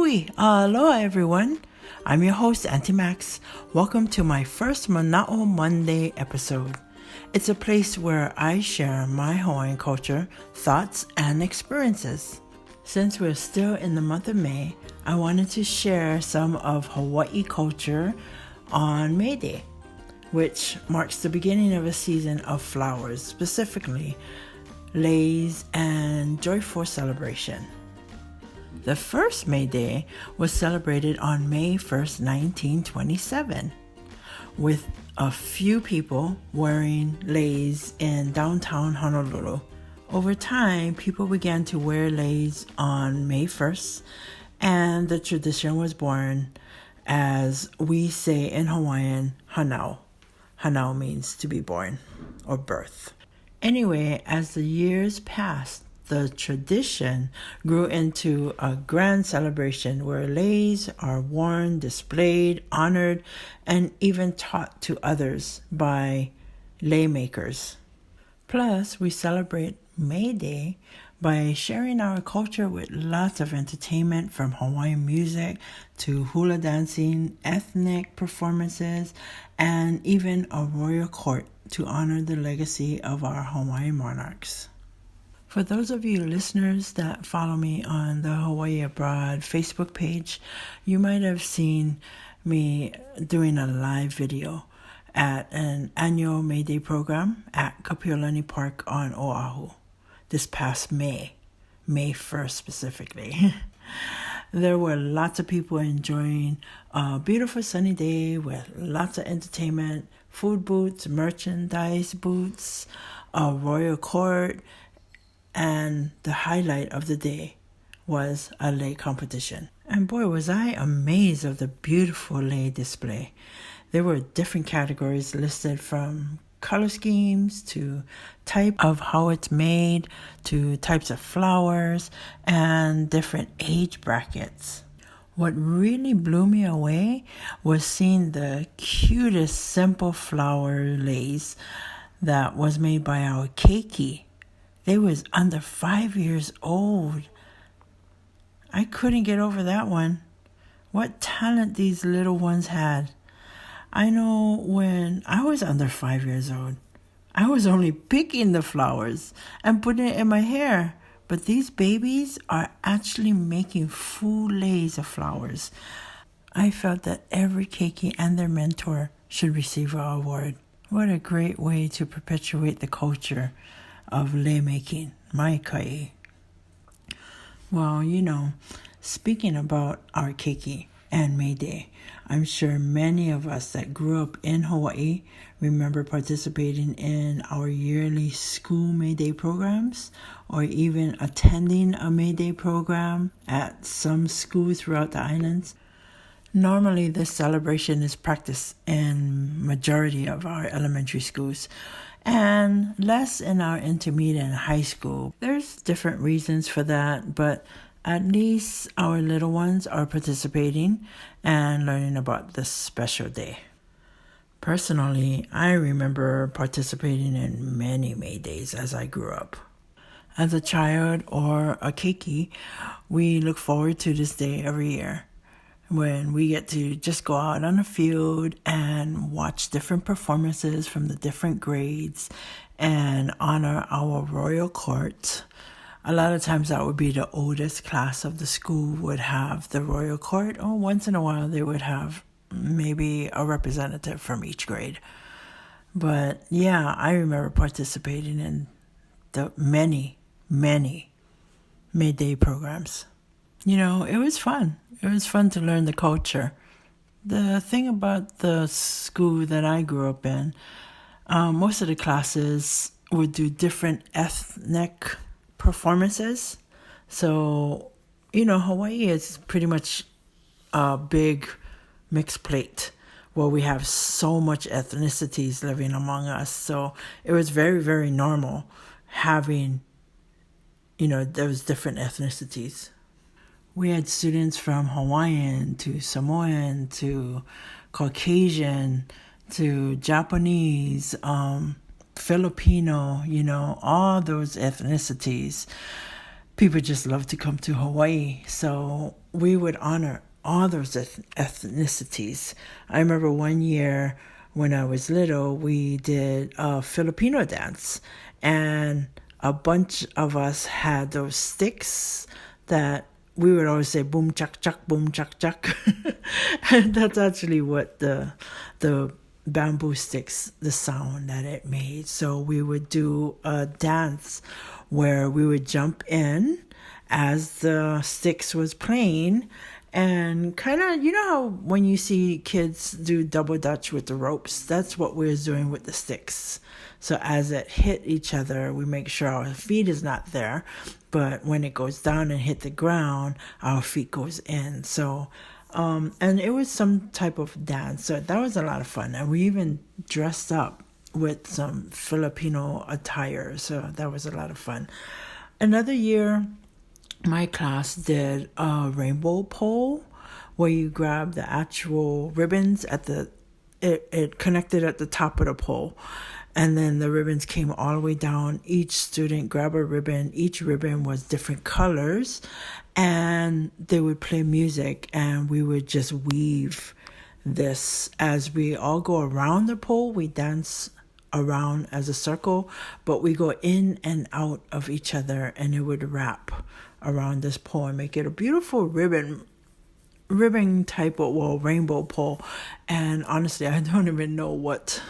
Aloha everyone. I'm your host, Aunty Max. Welcome to my first Manaʻo Monday episode. It's a place where I share my Hawaiian culture, thoughts, and experiences. Since we're still in the month of May, I wanted to share some of Hawaii culture on May Day, which marks the beginning of a season of flowers, specifically leis and joyful celebration. The first May Day was celebrated on May 1st, 1927, with a few people wearing leis in downtown Honolulu. Over time, people began to wear leis on May 1st, and the tradition was born, as we say in Hawaiian, hanau. Hanau means to be born or birth. Anyway, as the years passed, the tradition grew into a grand celebration where leis are worn, displayed, honored, and even taught to others by lei makers. Plus, we celebrate May Day by sharing our culture with lots of entertainment, from Hawaiian music to hula dancing, ethnic performances, and even a royal court to honor the legacy of our Hawaiian monarchs. For those of you listeners that follow me on the Hawaii Abroad Facebook page, you might have seen me doing a live video at an annual May Day program at Kapiolani Park on Oahu this past May 1st specifically. There were lots of people enjoying a beautiful sunny day with lots of entertainment, food booths, merchandise booths, a royal court, and the highlight of the day was a lei competition. And boy, was I amazed of the beautiful lei display. There were different categories listed, from color schemes to type of how it's made to types of flowers and different age brackets. What really blew me away was seeing the cutest simple flower leis that was made by our keiki. They was under 5 years old. I couldn't get over that one. What talent these little ones had. I know when I was under 5 years old, I was only picking the flowers and putting it in my hair. But these babies are actually making full leis of flowers. I felt that every keiki and their mentor should receive an award. What a great way to perpetuate the culture of lei making, mai kai. Well, speaking about our keiki and May Day, I'm sure many of us that grew up in Hawaii remember participating in our yearly school May Day programs, or even attending a May Day program at some school throughout the islands. Normally, this celebration is practiced in majority of our elementary schools, and less in our intermediate and high school. There's different reasons for that, but at least our little ones are participating and learning about this special day. Personally, I remember participating in many May Days as I grew up. As a child or a keiki, we look forward to this day every year, when we get to just go out on the field and watch different performances from the different grades and honor our royal court. A lot of times that would be the oldest class of the school would have the royal court, or once in a while they would have maybe a representative from each grade. But yeah, I remember participating in the many May Day programs. It was fun. It was fun to learn the culture. The thing about the school that I grew up in, most of the classes would do different ethnic performances. So, Hawaii is pretty much a big mixed plate where we have so much ethnicities living among us. So it was very, very normal having, those different ethnicities. We had students from Hawaiian to Samoan to Caucasian to Japanese, Filipino, all those ethnicities. people just love to come to Hawaii. So we would honor all those ethnicities. I remember one year when I was little, we did a Filipino dance, and a bunch of us had those sticks that we would always say boom chak chak, boom chak chak. And that's actually what the bamboo sticks, the sound that it made. So we would do a dance where we would jump in as the sticks was playing, and kind of, you know how when you see kids do double dutch with the ropes, that's what we was doing with the sticks. So as it hit each other, we make sure our feet is not there, but when it goes down and hit the ground, our feet goes in. So and it was some type of dance, so that was a lot of fun. And we even dressed up with some Filipino attire, so that was a lot of fun. Another year, my class did a rainbow pole where you grab the actual ribbons at it connected at the top of the pole, and then the ribbons came all the way down. Each student grabbed a ribbon. Each ribbon was different colors, and they would play music, and we would just weave this as we all go around the pole. We dance around as a circle, but we go in and out of each other, and it would wrap around this pole and make it a beautiful ribbon type of rainbow pole. And honestly, I don't even know what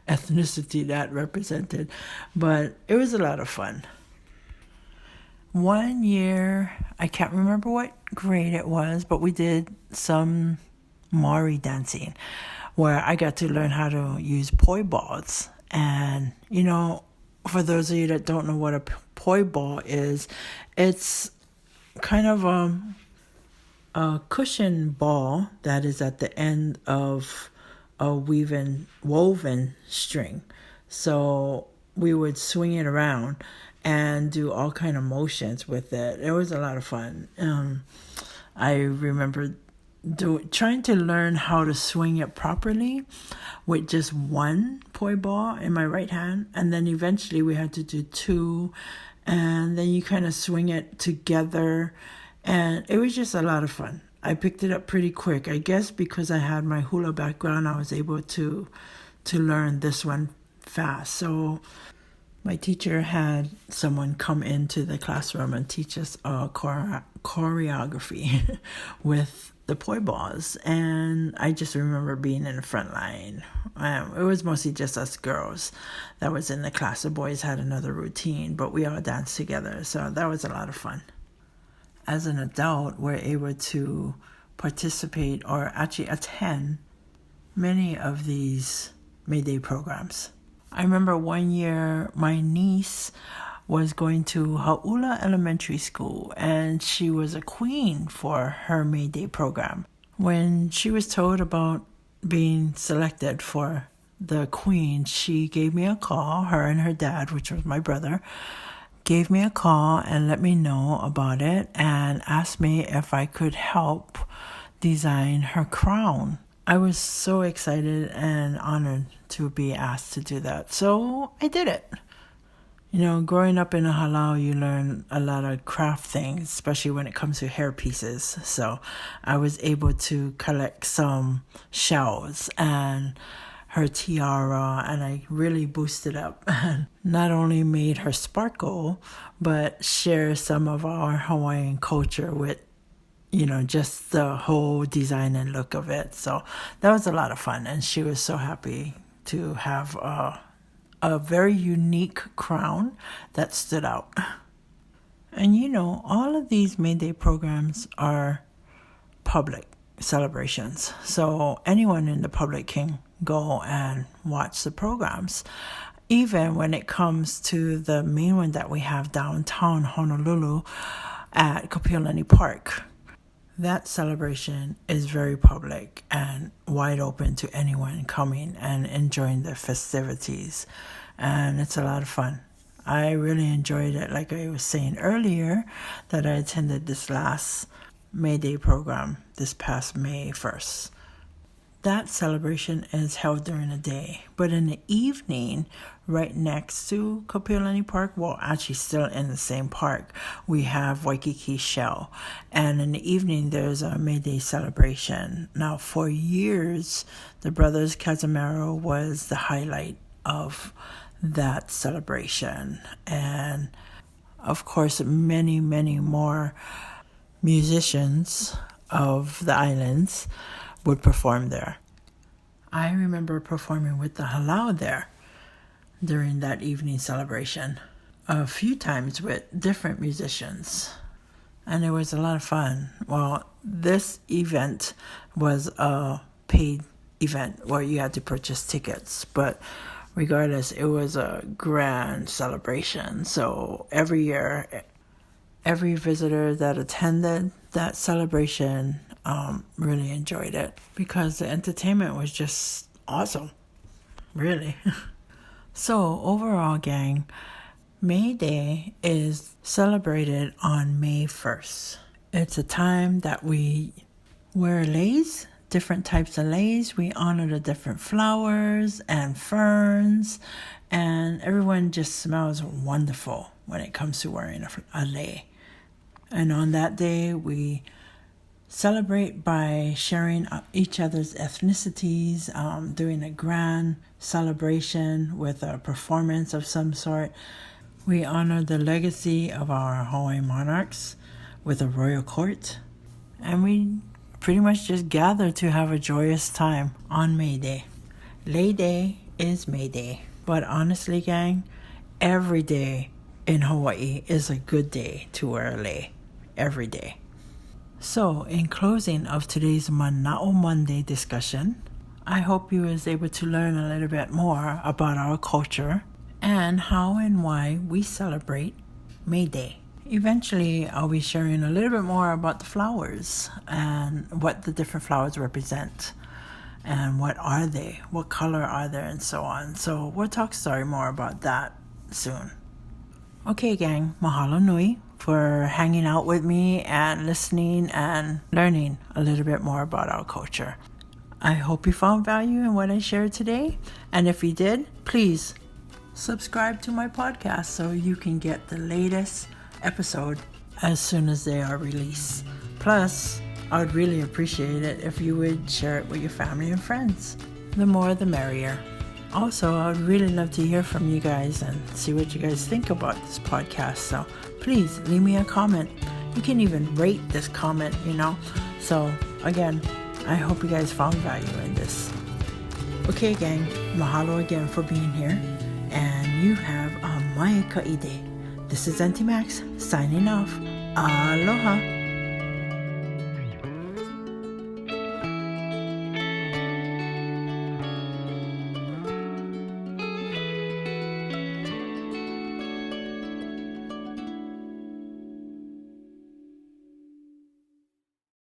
ethnicity that represented, but it was a lot of fun. One year, I can't remember what grade it was, but we did some Maori dancing where I got to learn how to use poi balls. And, you know, for those of you that don't know what a poi ball is, it's kind of a cushion ball that is at the end of a woven string. So we would swing it around and do all kind of motions with it. It was a lot of fun. I remember trying to learn how to swing it properly with just one poi ball in my right hand, and then eventually we had to do two, and then you kind of swing it together, and it was just a lot of fun. I picked it up pretty quick. I guess because I had my hula background, I was able to learn this one fast. So my teacher had someone come into the classroom and teach us choreography with the poi balls, and I just remember being in the front line. It was mostly just us girls that was in the class. The boys had another routine, but we all danced together, so that was a lot of fun. As an adult, we're able to participate or actually attend many of these May Day programs. I remember one year my niece was going to Hauula Elementary School, and she was a queen for her May Day program. When she was told about being selected for the queen, she gave me a call. Her and her dad, which was my brother, gave me a call and let me know about it and asked me if I could help design her crown. I was so excited and honored to be asked to do that, so I did it. You know, growing up in a halau, you learn a lot of craft things, especially when it comes to hair pieces. So I was able to collect some shells and her tiara, and I really boosted up and not only made her sparkle, but share some of our Hawaiian culture with, you know, just the whole design and look of it. So that was a lot of fun, and she was so happy to have a very unique crown that stood out. And you know, all of these May Day programs are public celebrations, so anyone in the public can go and watch the programs. Even when it comes to the main one that we have downtown Honolulu at Kapiolani Park, that celebration is very public and wide open to anyone coming and enjoying the festivities. And it's a lot of fun. I really enjoyed it. Like I was saying earlier, that I attended this last May Day program this past May 1st. That celebration is held during the day, but in the evening, right next to Kapiolani Park, well, actually still in the same park, we have Waikiki Shell. And in the evening, there's a May Day celebration. Now, for years, the Brothers Casimiro was the highlight of that celebration. And, of course, many, many more musicians of the islands would perform there. I remember performing with the halau there during that evening celebration a few times with different musicians, and it was a lot of fun. Well, this event was a paid event where you had to purchase tickets, but regardless, it was a grand celebration. So every year, every visitor that attended that celebration really enjoyed it because the entertainment was just awesome, really. So overall, gang, May Day is celebrated on May 1st. It's a time that we wear leis, different types of leis. We honor the different flowers and ferns, and everyone just smells wonderful when it comes to wearing a lei. And on that day, we celebrate by sharing each other's ethnicities, doing a grand celebration with a performance of some sort. We honor the legacy of our Hawaiian monarchs with a royal court. And we pretty much just gather to have a joyous time on May Day. Lei Day is May Day. But honestly, gang, every day in Hawaii is a good day to wear a lei. Every day. So, in closing of today's Manaʻo Monday discussion, I hope you was able to learn a little bit more about our culture and how and why we celebrate May Day. Eventually, I'll be sharing a little bit more about the flowers and what the different flowers represent and what are they, what color are they, and so on. So, we'll talk more about that soon. Okay, gang, mahalo nui for hanging out with me and listening and learning a little bit more about our culture. I hope you found value in what I shared today. And if you did, please subscribe to my podcast so you can get the latest episode as soon as they are released. Plus, I would really appreciate it if you would share it with your family and friends. The more, the merrier. Also, I would really love to hear from you guys and see what you guys think about this podcast. So please leave me a comment. You can even rate this comment, So again, I hope you guys found value in this. Okay, gang, mahalo again for being here. And you have a mai kaʻi day. This is Aunty Max signing off. Aloha.